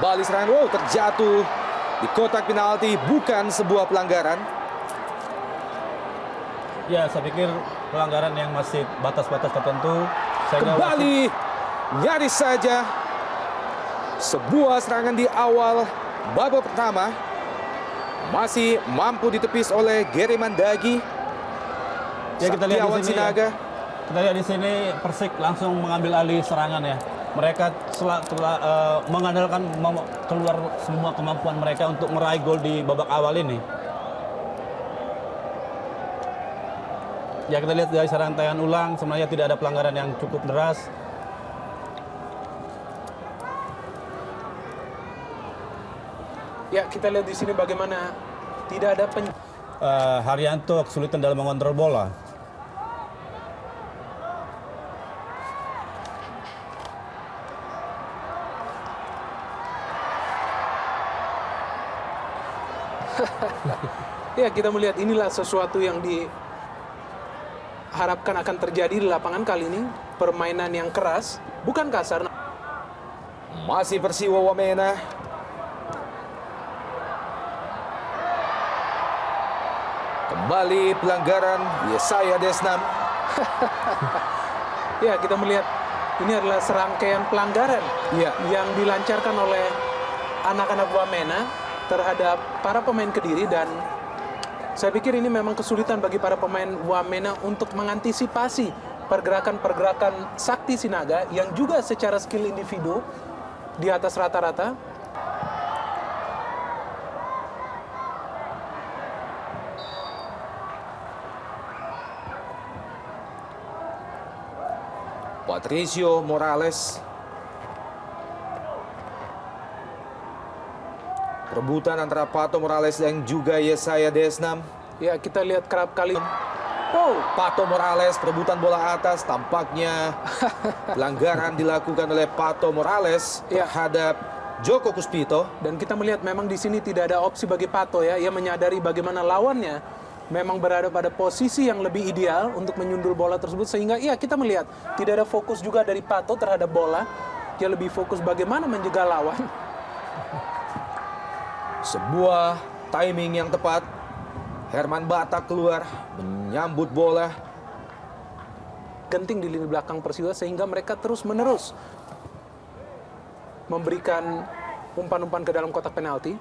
Kembali serangan, wow, terjatuh di kotak penalti, bukan sebuah pelanggaran. Ya, saya pikir pelanggaran yang masih batas-batas tertentu. Kembali, nyaris saja sebuah serangan di awal babak pertama masih mampu ditepis oleh Gary Mandagi. Ya, kita lihat di sini Sinaga. Kita lihat di sini Persik langsung mengambil alih serangan ya. Mereka telah mengandalkan keluar semua kemampuan mereka untuk meraih gol di babak awal ini. Ya, kita lihat dari serangan tayangan ulang sebenarnya tidak ada pelanggaran yang cukup deras. Ya, kita lihat di sini bagaimana tidak ada Haryanto kesulitan dalam mengontrol bola. Ya, kita melihat inilah sesuatu yang diharapkan akan terjadi di lapangan kali ini. Permainan yang keras, bukan kasar. Masih Persiwa Wamena. Kembali pelanggaran Yesaya Desnam. Ya, kita melihat ini adalah serangkaian pelanggaran yang dilancarkan oleh anak-anak Wamena terhadap para pemain Kediri, dan saya pikir ini memang kesulitan bagi para pemain Wamena untuk mengantisipasi pergerakan-pergerakan Sakti Sinaga yang juga secara skill individu di atas rata-rata. Patricio Morales. Rebutan antara Pato Morales dan juga Yesaya Desnam. Ya, kita lihat kerap kali. Oh, Pato Morales perebutan bola atas, tampaknya pelanggaran dilakukan oleh Pato Morales terhadap Joko Puspito. Dan kita melihat memang di sini tidak ada opsi bagi Pato ya. Ia menyadari bagaimana lawannya memang berada pada posisi yang lebih ideal untuk menyundul bola tersebut, sehingga kita melihat tidak ada fokus juga dari Pato terhadap bola. Dia lebih fokus bagaimana menjegal lawan. Sebuah timing yang tepat. Herman Batak keluar menyambut bola. Genting di lini belakang Persiwa sehingga mereka terus-menerus memberikan umpan-umpan ke dalam kotak penalti.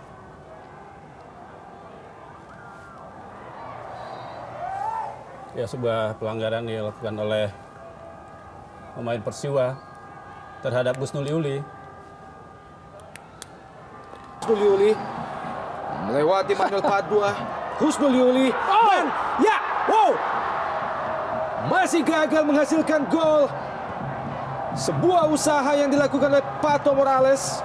Ya, sebuah pelanggaran dilakukan oleh pemain Persiwa terhadap Gusnul Iuli. Husnul Iuli melewati Manuel Padua. Husnul Iuli dan masih gagal menghasilkan gol. Sebuah usaha yang dilakukan oleh Pato Morales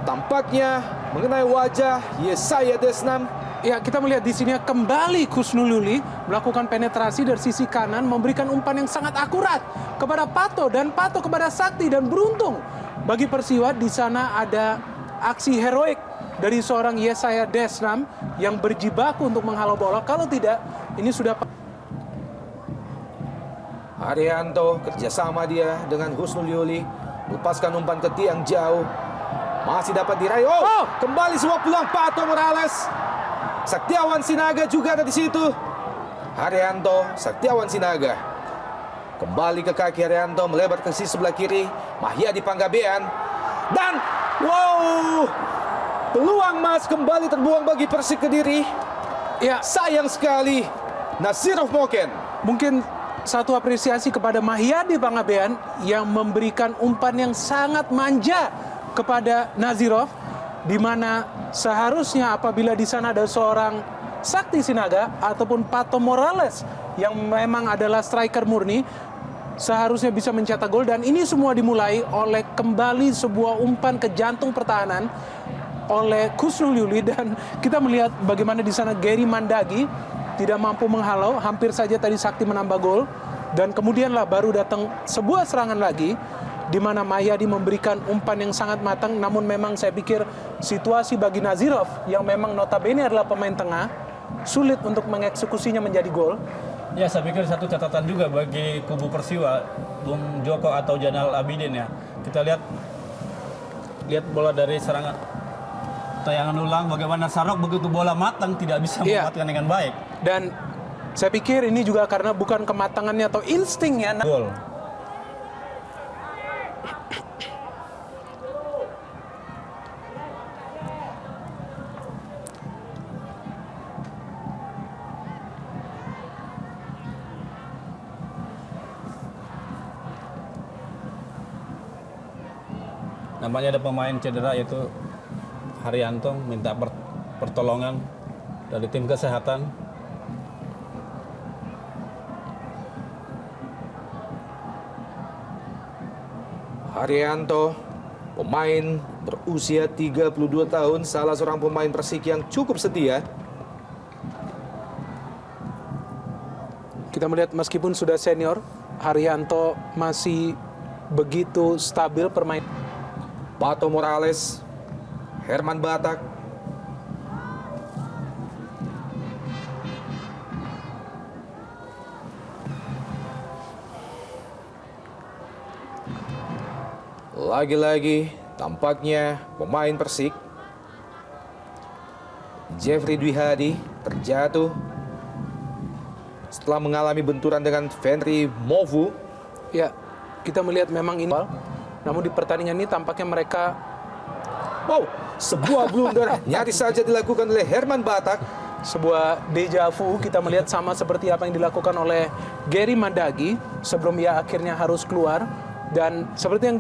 tampaknya mengenai wajah Yesaya Desnam. Ya, kita melihat di sini kembali Husnul Iuli melakukan penetrasi dari sisi kanan, memberikan umpan yang sangat akurat kepada Pato, dan Pato kepada Sakti, dan beruntung bagi Persiwa di sana ada aksi heroik dari seorang Yesaya Desnam yang berjibaku untuk menghalau bola. Kalau tidak, ini sudah... Haryanto kerjasama dia dengan Husnul Iuli, lepaskan umpan ke tiang jauh, masih dapat diraih. Kembali sebuah peluang Pato Morales. Saktiawan Sinaga juga ada di situ. Haryanto, Saktiawan Sinaga kembali ke kaki Haryanto, melebar ke sisi sebelah kiri. Mahyadi Panggabean dan peluang emas kembali terbuang bagi Persik Kediri. Ya, sayang sekali. Nazirov Moken. Mungkin satu apresiasi kepada Mahyadi Panggabean yang memberikan umpan yang sangat manja kepada Nazirov, di mana seharusnya apabila di sana ada seorang Sakti Sinaga ataupun Pato Morales yang memang adalah striker murni, seharusnya bisa mencetak gol. Dan ini semua dimulai oleh kembali sebuah umpan ke jantung pertahanan oleh Husnul Iuli, dan kita melihat bagaimana di sana Gary Mandagi tidak mampu menghalau. Hampir saja tadi Sakti menambah gol, dan kemudianlah baru datang sebuah serangan lagi di mana Mahyadi memberikan umpan yang sangat matang. Namun memang saya pikir situasi bagi Nazirov yang memang notabene adalah pemain tengah sulit untuk mengeksekusinya menjadi gol. Ya, saya pikir satu catatan juga bagi kubu Persiwa, Bung Joko atau Janal Abidin ya. Kita lihat lihat bola dari serangan tayangan ulang bagaimana Sarok begitu bola matang tidak bisa Iya. memanfaatkan dengan baik. Dan saya pikir ini juga karena bukan kematangannya atau instingnya. Gol. Nampaknya ada pemain cedera yaitu Haryanto minta pertolongan dari tim kesehatan. Haryanto, pemain berusia 32 tahun, salah seorang pemain Persik yang cukup setia. Kita melihat meskipun sudah senior, Haryanto masih begitu stabil permain. Pato Morales, Herman Batak, lagi-lagi tampaknya pemain Persik Jeffrey Dwi Hadi terjatuh setelah mengalami benturan dengan Fenry Movu. Ya, kita melihat memang ini. Namun di pertandingan ini tampaknya mereka Wow, sebuah blunder nyaris saja dilakukan oleh Herman Batak. sebuah deja vu. Kita melihat sama seperti apa yang dilakukan oleh Gary Mandagi sebelum ia akhirnya harus keluar. Dan seperti yang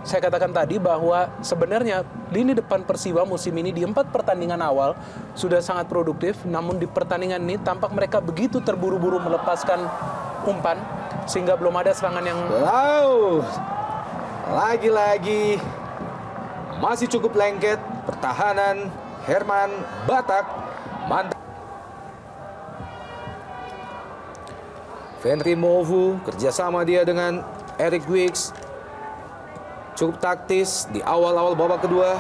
saya katakan tadi bahwa sebenarnya lini depan Persiwa musim ini di 4 pertandingan awal sudah sangat produktif. Namun di pertandingan ini tampak mereka begitu terburu-buru melepaskan umpan sehingga belum ada serangan yang Wow, lagi-lagi masih cukup lengket pertahanan Herman Batak. Mantap. Fenry Movu kerjasama dia dengan Eric Wicks cukup taktis di awal-awal babak kedua.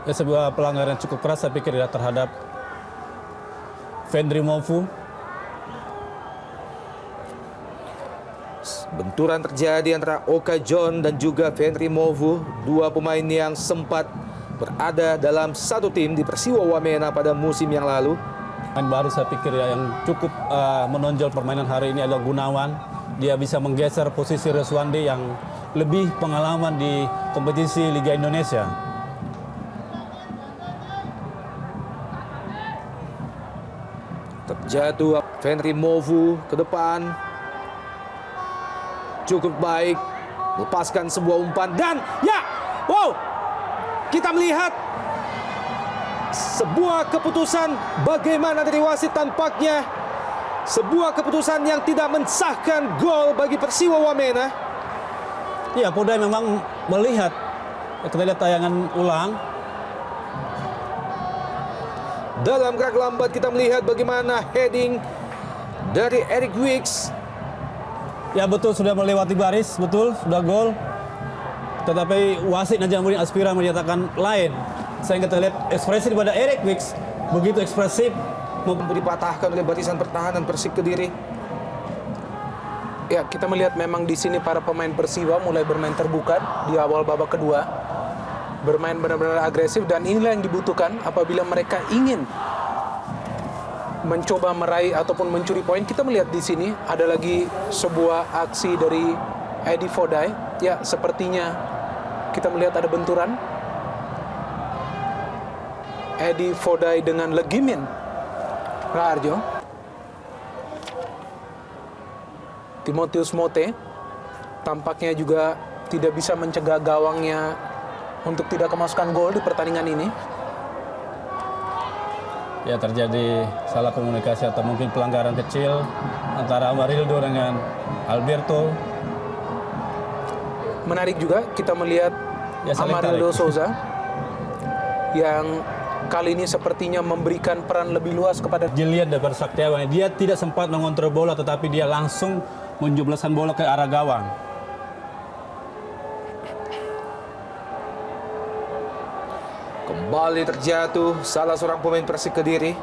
Ya, sebuah pelanggaran cukup keras saya pikir ya terhadap Fenry Movu. Benturan terjadi antara Oka John dan juga Fenry Movu, dua pemain yang sempat berada dalam satu tim di Persiwa Wamena pada musim yang lalu. Pemain baru saya pikir ya yang cukup menonjol permainan hari ini adalah Gunawan. Dia bisa menggeser posisi Reswandi yang lebih pengalaman di kompetisi Liga Indonesia. Terjatuh Fenry Movu ke depan. Cukup baik. Lepaskan sebuah umpan dan ya, wow, kita melihat sebuah keputusan bagaimana dari wasit tampaknya. Sebuah keputusan yang tidak mensahkan gol bagi Persiwa Wamena. Iya, Podai memang melihat. Kita lihat tayangan ulang. Dalam gerak lambat kita melihat bagaimana heading dari Eric Wicks. Ya betul, sudah melewati baris, betul, sudah gol. Tetapi wasit Najamuddin Aspira menyatakan lain. Saya kita lihat ekspresi daripada Eric Wicks begitu ekspresif. Dipatahkan oleh barisan pertahanan Persik Kediri. ya kita melihat memang di sini para pemain Persiwa mulai bermain terbuka di awal babak kedua. Bermain benar-benar agresif dan inilah yang dibutuhkan apabila mereka ingin mencoba meraih ataupun mencuri poin. Kita melihat di sini ada lagi sebuah aksi dari Edi Fodai. Ya, sepertinya kita melihat ada benturan. Edi Fodai dengan Legimin Raharjo. Timotius Mote tampaknya juga tidak bisa mencegah gawangnya untuk tidak kemasukan gol di pertandingan ini. Ya, terjadi salah komunikasi atau mungkin pelanggaran kecil antara Amarildo dengan Alberto. Menarik juga kita melihat Ya, saling Amarildo tarik. Souza yang kali ini sepertinya memberikan peran lebih luas kepada Dilihat dari Saktiawan, dia tidak sempat mengontrol bola tetapi dia langsung menjebloskan bola ke arah gawang. Kembali terjatuh salah seorang pemain Persik Kediri.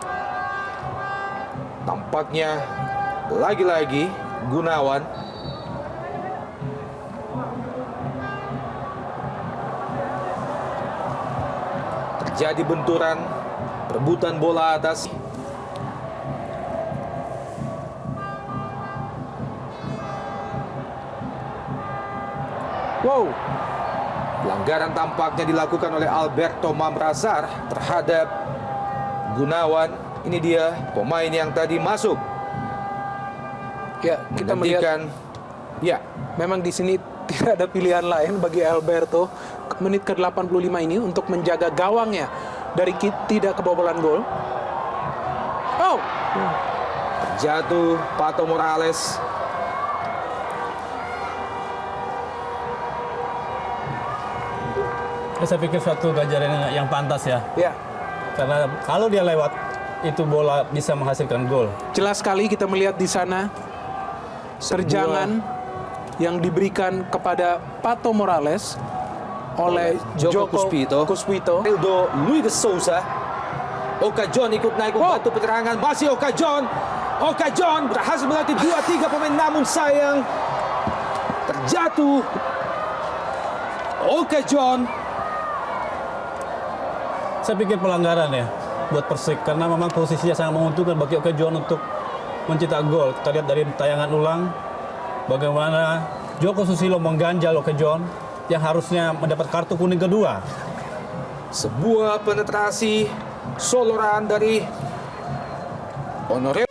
Tampaknya lagi-lagi Gunawan. Terjadi benturan, perebutan bola atas. Wow, Pelanggaran tampaknya dilakukan oleh Alberto Mamrazar terhadap Gunawan. Ini dia pemain yang tadi masuk. ya kita melihat Menggantikan, ya, memang di sini tidak ada pilihan lain bagi Alberto menit ke-85 ini untuk menjaga gawangnya dari tidak kebobolan gol. Oh, jatuh Pato Morales. Saya pikir suatu ganjaran yang pantas ya. ya. Karena kalau dia lewat, itu bola bisa menghasilkan gol. Jelas sekali kita melihat di sana terjangan yang diberikan kepada Pato Morales oleh Joko Kuspito. Rildo Luis de Souza. Oka John ikut naik membantu penyerangan. Masih Oka John. Oka John berhasil melatih 2-3 pemain, namun sayang terjatuh. Oka John. Saya pikir pelanggaran ya buat Persik karena memang posisinya sangat menguntungkan bagi Oka John untuk mencetak gol. Kita lihat dari tayangan ulang bagaimana Joko Susilo mengganjal Oka John yang harusnya mendapat kartu kuning kedua. Sebuah penetrasi soloran dari Honoré.